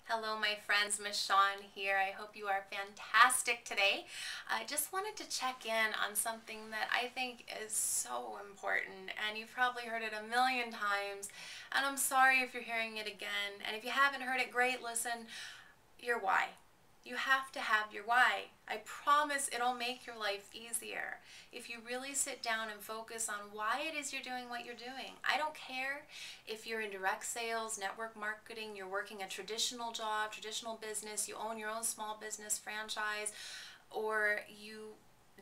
Hello, my friends. Miss Shawn here. I hope you are fantastic today. I just wanted to check in on something that I think is so important, and you've probably heard it a million times. And I'm sorry if you're hearing it again. And if you haven't heard it, great. Listen, your why. You have to have your why. I promise it'll make your life easier if you really sit down and focus on why it is you're doing what you're doing. I don't care if you're in direct sales, network marketing, you're working a traditional job, traditional business, you own your own small business franchise, or you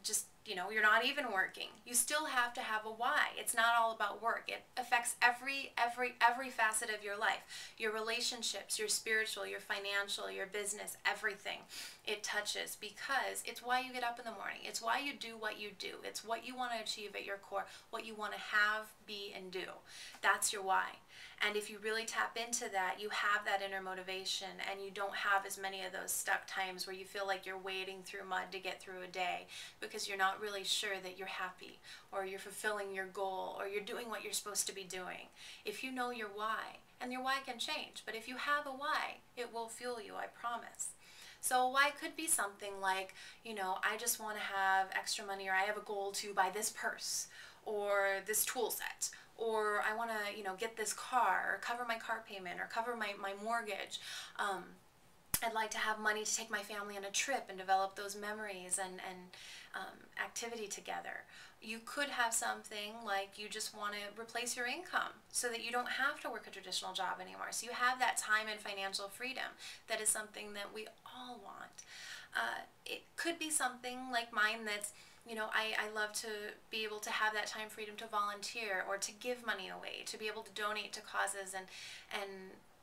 just, you're not even working. You still have to have a why. It's not all about work. It affects every facet of your life. Your relationships, your spiritual, your financial, your business, everything. It touches because it's why you get up in the morning. It's why you do what you do. It's what you want to achieve at your core, what you want to have, be, and do. That's your why. And if you really tap into that, you have that inner motivation and you don't have as many of those stuck times where you feel like you're wading through mud to get through a day because you're not really sure that you're happy or you're fulfilling your goal or you're doing what you're supposed to be doing. If you know your why, and your why can change, but if you have a why, it will fuel you, I promise. So why could be something like, I just want to have extra money, or I have a goal to buy this purse or this tool set, or I want to, get this car or cover my car payment or cover my mortgage. I'd like to have money to take my family on a trip and develop those memories and activity together. You could have something like you just want to replace your income so that you don't have to work a traditional job anymore. So you have that time and financial freedom. That is something that we all want. It could be something like mine that's, I love to be able to have that time freedom to volunteer or to give money away, to be able to donate to causes and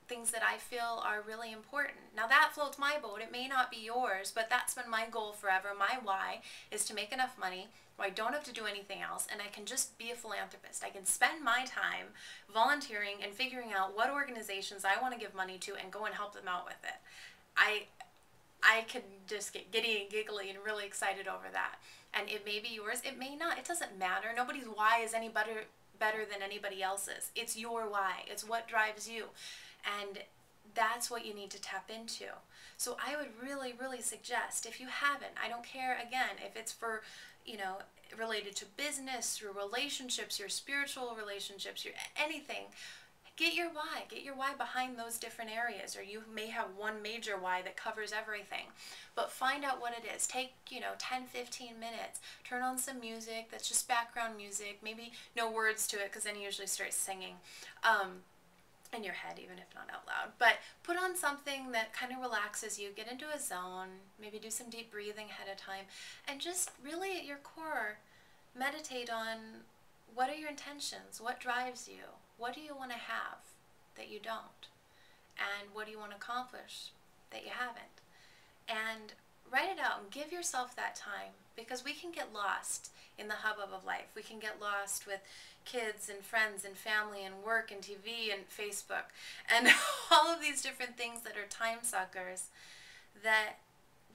things that I feel are really important. Now that floats my boat. It may not be yours, but that's been my goal forever. My why is to make enough money where I don't have to do anything else and I can just be a philanthropist. I can spend my time volunteering and figuring out what organizations I want to give money to and go and help them out with it. I could just get giddy and giggly and really excited over that. And it may be yours, it may not. It doesn't matter. Nobody's why is any better than anybody else's. It's your why. It's what drives you. And that's what you need to tap into. So I would really, really suggest, if you haven't, I don't care, again, if it's for, related to business, your relationships, your spiritual relationships, your anything, get your why. Get your why behind those different areas, or you may have one major why that covers everything. But find out what it is. Take, 10, 15 minutes. Turn on some music that's just background music. Maybe no words to it because then you usually start singing. In your head, even if not out loud. But put on something that kind of relaxes you. Get into a zone. Maybe do some deep breathing ahead of time. And just really at your core, meditate on what are your intentions? What drives you? What do you want to have that you don't? And what do you want to accomplish that you haven't? And write it out and give yourself that time, because we can get lost in the hubbub of life. We can get lost with kids and friends and family and work and TV and Facebook and all of these different things that are time suckers, that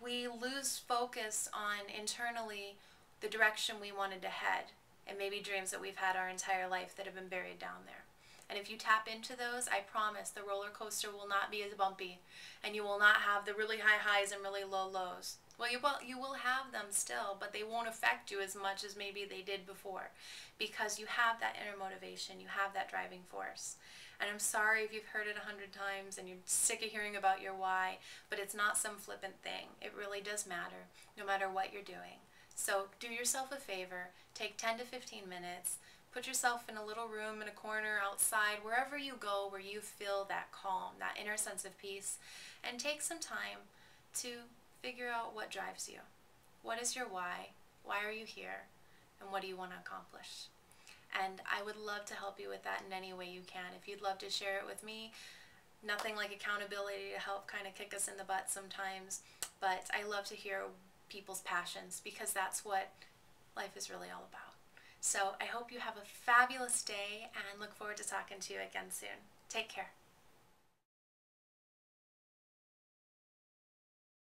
we lose focus on internally the direction we wanted to head, and maybe dreams that we've had our entire life that have been buried down there. And if you tap into those, I promise the roller coaster will not be as bumpy, and you will not have the really high highs and really low lows. Well, you will have them still, but they won't affect you as much as maybe they did before, because you have that inner motivation, you have that driving force. And I'm sorry if you've heard it 100 times and you're sick of hearing about your why, but it's not some flippant thing. It really does matter, no matter what you're doing. So do yourself a favor, take 10 to 15 minutes, put yourself in a little room in a corner outside, wherever you go, where you feel that calm, that inner sense of peace, and take some time to figure out what drives you. What is your why? Why are you here? And what do you want to accomplish? And I would love to help you with that in any way you can. If you'd love to share it with me, nothing like accountability to help kind of kick us in the butt sometimes, but I love to hear people's passions, because that's what life is really all about. So I hope you have a fabulous day and look forward to talking to you again soon. Take care.